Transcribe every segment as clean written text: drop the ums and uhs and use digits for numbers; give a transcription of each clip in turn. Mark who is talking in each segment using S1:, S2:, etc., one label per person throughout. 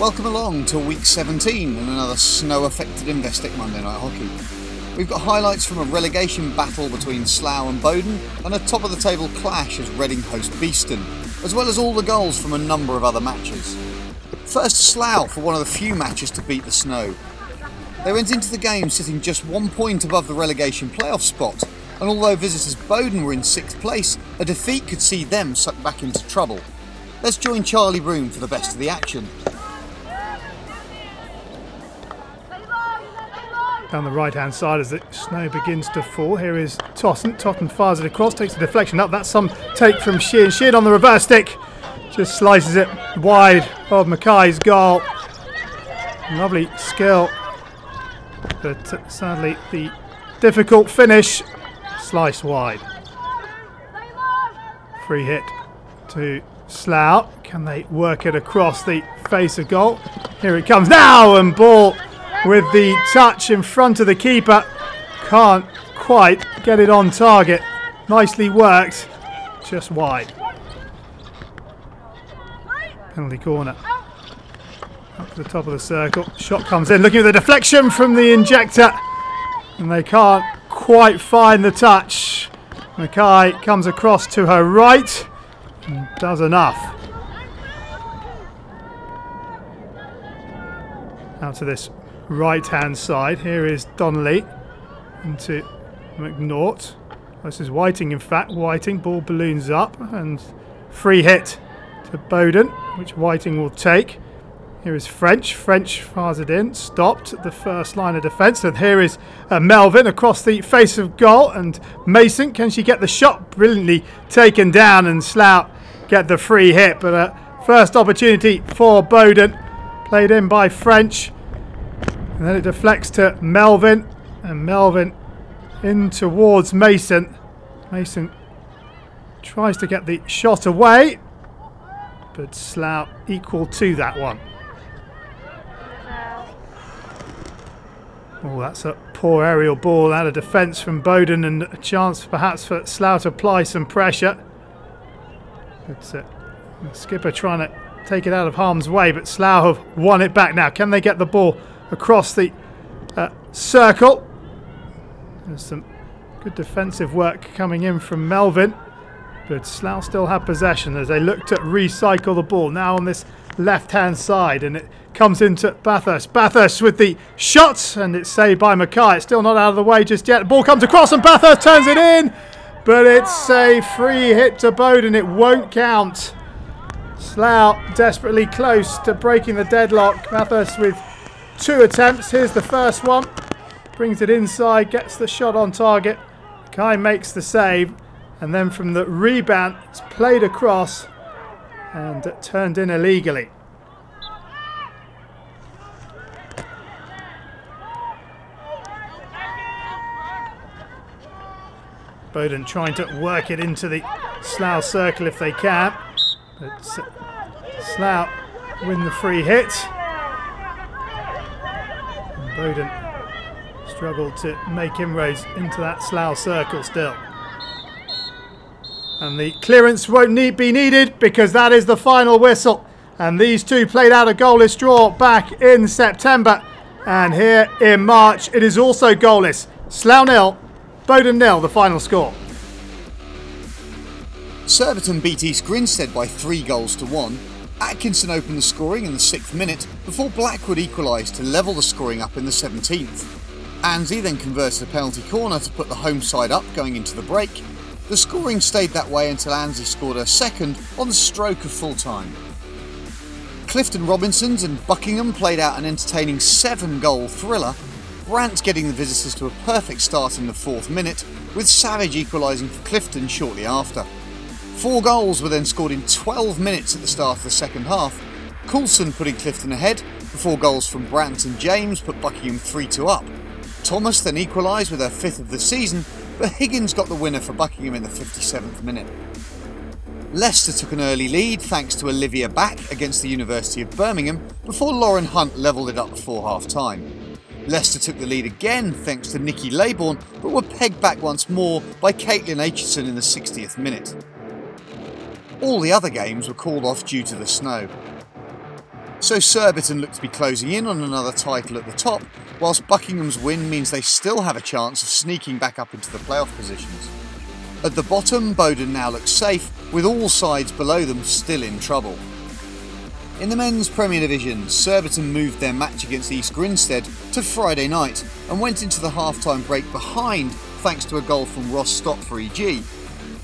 S1: Welcome along to week 17 and another snow-affected Investec Monday Night Hockey. We've got highlights from a relegation battle between Slough and Bowdon and a top-of-the-table clash as Reading host Beeston, as well as all the goals from a number of other matches. First, Slough for one of the few matches to beat the snow. They went into the game sitting just 1 point above the relegation playoff spot, and although visitors Bowdon were in 6th place, a defeat could see them sucked back into trouble. Let's join Charlie Broom for the best of the action.
S2: Down the right-hand side as the snow begins to fall. Here is Totten. Totten fires it across, takes the deflection up. That's some take from Sheehan. Sheehan on the reverse stick. Just slices it wide of Mackay's goal. Lovely skill. But sadly, the difficult finish. Sliced wide. Free hit to Slough. Can they work it across the face of goal? Here it comes now, and ball with the touch in front of the keeper. Can't quite get it on target. Nicely worked, just wide. Penalty corner. Up to the top of the circle. Shot comes in, looking at the deflection from the injector. And they can't quite find the touch. Mackay comes across to her right and does enough. Out to this right-hand side. Here is Donnelly into McNaught. This is Whiting, in fact. Whiting, ball balloons up and free hit to Bowdon, which Whiting will take. Here is French. French fires it in, stopped at the first line of defence. And here is Melvin across the face of goal. And Mason, can she get the shot? Brilliantly taken down, and Slough get the free hit. But first opportunity for Bowdon, played in by French. And then it deflects to Melvin, and Melvin in towards Mason. Mason tries to get the shot away, but Slough equal to that one. Oh, that's a poor aerial ball out of defence from Bowdon, and a chance perhaps for Slough to apply some pressure. But the skipper trying to take it out of harm's way, but Slough have won it back now. Can they get the ball across the circle? There's some good defensive work coming in from Melvin, but Slough still have possession as they look to recycle the ball. Now on this left-hand side, and it comes into Bathurst. Bathurst with the shot, and it's saved by Mackay. It's still not out of the way just yet. The ball comes across, and Bathurst turns it in, but it's a free hit to Bowdon. It won't count. Slough desperately close to breaking the deadlock. Bathurst with 2 attempts. Here's the first one. Brings it inside, gets the shot on target. Kai makes the save, and then from the rebound, it's played across and turned in illegally. Bowdon trying to work it into the Slough circle if they can, but Slough win the free hit. Bowdon struggled to make inroads into that Slough circle still. And the clearance won't be needed because that is the final whistle. And these two played out a goalless draw back in September. And here in March it is also goalless. Slough 0, Bowdon 0, the final score.
S1: Surbiton beat East Grinstead by 3 goals to 1. Atkinson opened the scoring in the 6th minute before Blackwood equalised to level the scoring up in the 17th. Ansley then converted a penalty corner to put the home side up going into the break. The scoring stayed that way until Ansley scored her second on the stroke of full time. Clifton Robinsons and Buckingham played out an entertaining 7-goal thriller, Brant getting the visitors to a perfect start in the 4th minute, with Savage equalising for Clifton shortly after. 4 goals were then scored in 12 minutes at the start of the second half, Coulson putting Clifton ahead before goals from Brant and James put Buckingham 3-2 up. Thomas then equalised with her 5th of the season, but Higgins got the winner for Buckingham in the 57th minute. Leicester took an early lead thanks to Olivia Back against the University of Birmingham before Lauren Hunt levelled it up before half-time. Leicester took the lead again thanks to Nikki Laybourne, but were pegged back once more by Caitlin Aitchison in the 60th minute. All the other games were called off due to the snow. So Surbiton look to be closing in on another title at the top, whilst Buckingham's win means they still have a chance of sneaking back up into the playoff positions. At the bottom, Bowdon now looks safe, with all sides below them still in trouble. In the men's Premier Division, Surbiton moved their match against East Grinstead to Friday night and went into the half-time break behind thanks to a goal from Ross Stott for EG.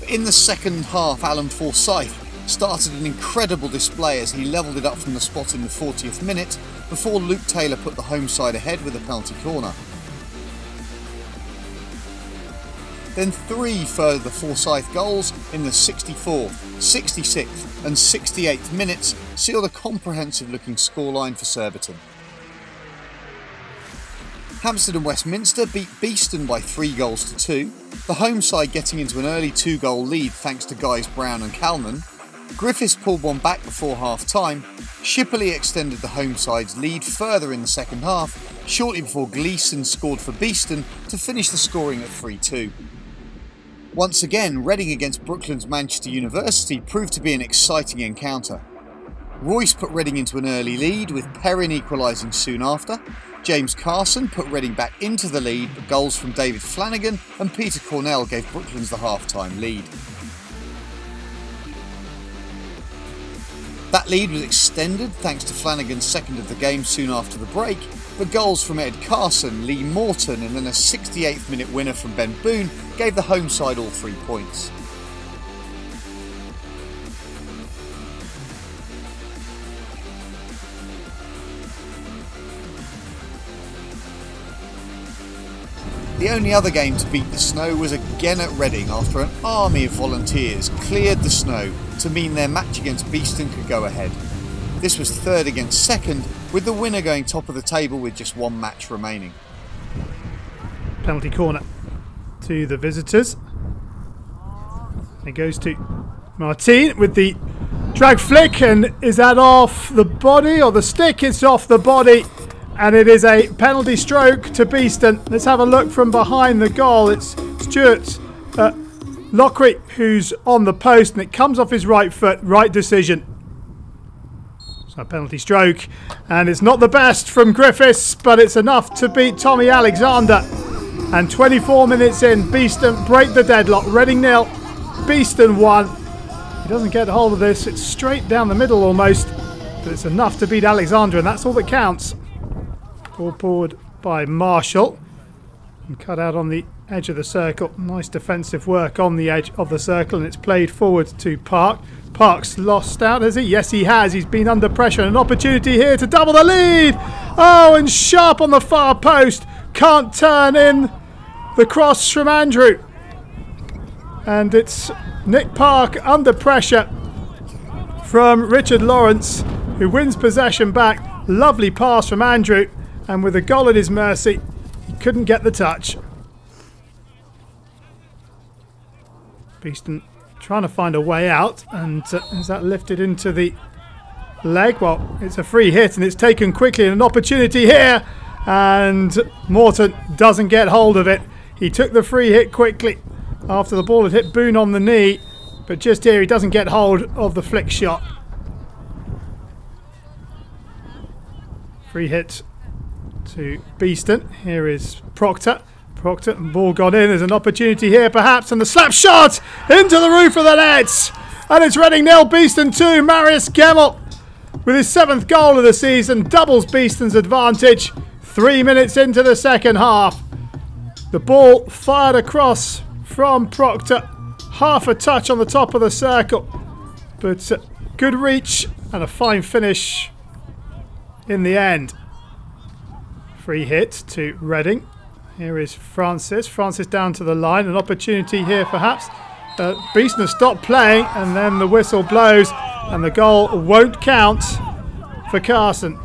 S1: But in the second half, Alan Forsyth started an incredible display as he levelled it up from the spot in the 40th minute before Luke Taylor put the home side ahead with a penalty corner. Then three further Forsyth goals in the 64th, 66th and 68th minutes sealed a comprehensive looking scoreline for Surbiton. Hampstead and Westminster beat Beeston by 3 goals to 2, the home side getting into an early 2-goal lead thanks to Guys Brown and Calman. Griffiths pulled one back before half-time. Shipperley extended the home side's lead further in the second half, shortly before Gleeson scored for Beeston to finish the scoring at 3-2. Once again, Reading against Brooklands Manchester University proved to be an exciting encounter. Royce put Reading into an early lead, with Perrin equalising soon after. James Carson put Reading back into the lead, but goals from David Flanagan and Peter Cornell gave Brooklands the half-time lead. That lead was extended thanks to Flanagan's second of the game soon after the break, but goals from Ed Carson, Lee Morton and then a 68th minute winner from Ben Boone gave the home side all 3 points. The only other game to beat the snow was again at Reading after an army of volunteers cleared the snow to mean their match against Beeston could go ahead. This was third against second, with the winner going top of the table with just one match remaining.
S2: Penalty corner to the visitors. It goes to Martin with the drag flick, and is that off the body or the stick? It's off the body, and it is a penalty stroke to Beeston. Let's have a look from behind the goal. It's Stuart Lockery who's on the post, and it comes off his right foot. Right decision. So a penalty stroke, and it's not the best from Griffiths, but it's enough to beat Tommy Alexander. And 24 minutes in, Beeston break the deadlock. Reading 0, Beeston 1. He doesn't get hold of this. It's straight down the middle almost, but it's enough to beat Alexander, and that's all that counts. Ball forward by Marshall and cut out on the edge of the circle. Nice defensive work on the edge of the circle, and it's played forward to Park. Park's lost out, has he? Yes, he has. He's been under pressure. An opportunity here to double the lead. Oh, and Sharp on the far post. Can't turn in the cross from Andrew. And it's Nick Park under pressure from Richard Lawrence, who wins possession back. Lovely pass from Andrew. And with a goal at his mercy, he couldn't get the touch. Beeston trying to find a way out, and is that lifted into the leg? Well, it's a free hit and it's taken quickly, and an opportunity here, and Morton doesn't get hold of it. He took the free hit quickly after the ball had hit Boone on the knee, but just here he doesn't get hold of the flick shot. Free hit to Beeston. Here is Proctor. Proctor, ball got in. There's an opportunity here perhaps, and the slap shot into the roof of the nets. And it's Reading 0, Beeston 2. Marius Gemmell with his 7th goal of the season doubles Beeston's advantage. 3 minutes into the second half. The ball fired across from Proctor. Half a touch on the top of the circle, but good reach and a fine finish in the end. Free hit to Reading. Here is Francis. Francis down to the line. An opportunity here perhaps. Beeston has stopped playing, and then the whistle blows and the goal won't count for Carson.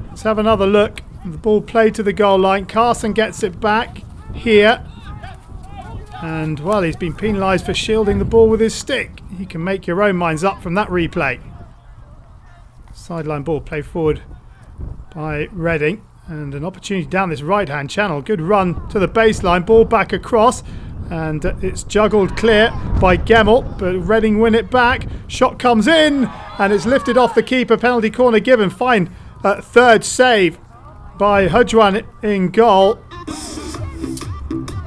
S2: Let's have another look. The ball played to the goal line. Carson gets it back here. And, well, he's been penalised for shielding the ball with his stick. You can make your own minds up from that replay. Sideline ball played forward by Reading. And an opportunity down this right-hand channel. Good run to the baseline. Ball back across. And it's juggled clear by Gemmell, but Reading win it back. Shot comes in, and it's lifted off the keeper. Penalty corner given. Fine third save by Hudjuan in goal.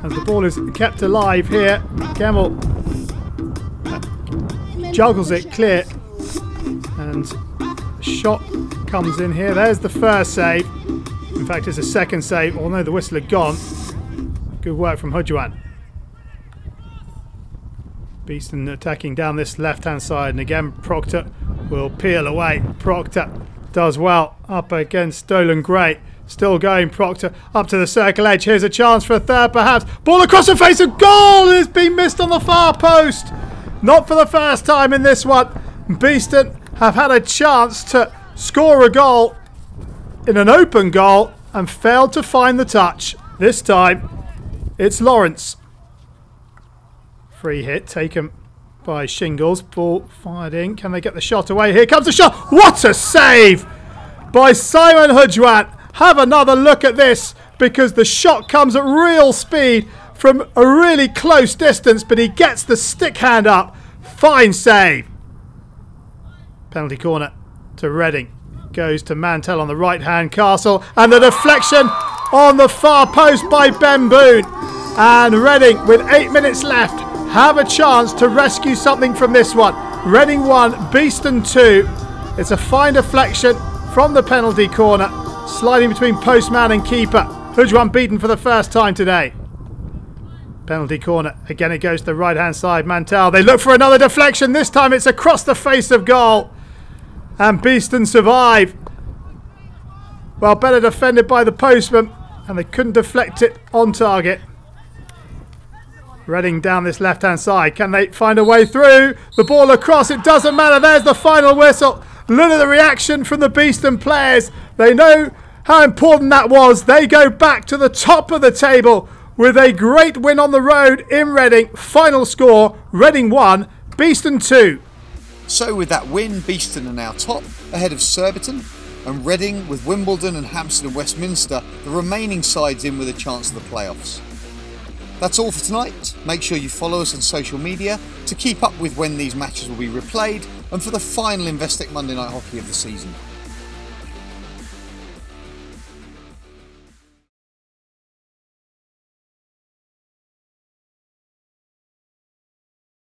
S2: As the ball is kept alive here, Gemmell juggles it clear, and the shot comes in here. There's the first save. In fact, it's a second save, although the whistle had gone. Good work from Hudjuan. Beeston attacking down this left-hand side, and again Proctor will peel away. Proctor does well up against Dolan Gray. Still going, Proctor up to the circle edge. Here's a chance for a third perhaps. Ball across the face of goal! It's been missed on the far post. Not for the first time in this one. Beeston have had a chance to score a goal in an open goal and failed to find the touch. This time it's Lawrence. Free hit taken by Shingles. Ball fired in. Can they get the shot away? Here comes the shot. What a save by Simon Hudjuan. Have another look at this, because the shot comes at real speed from a really close distance, but he gets the stick hand up. Fine save. Penalty corner to Reading. Goes to Mantell on the right hand. Castle, and the deflection on the far post by Ben Boone. And Reading, with 8 minutes left, have a chance to rescue something from this one. Reading 1, Beeston 2. It's a fine deflection from the penalty corner, sliding between postman and keeper. Hudjuan beaten for the first time today. Penalty corner. Again it goes to the right hand side. Mantell. They look for another deflection. This time it's across the face of goal. And Beeston survive. Well, better defended by the postman, and they couldn't deflect it on target. Reading down this left hand side. Can they find a way through? The ball across. It doesn't matter. There's the final whistle. Look at the reaction from the Beeston players. They know how important that was. They go back to the top of the table with a great win on the road in Reading. Final score, Reading 1, Beeston 2.
S1: So with that win, Beeston are now top, ahead of Surbiton, and Reading, with Wimbledon and Hampstead and Westminster, the remaining sides in with a chance of the playoffs. That's all for tonight. Make sure you follow us on social media to keep up with when these matches will be replayed and for the final Investec Monday Night Hockey of the season.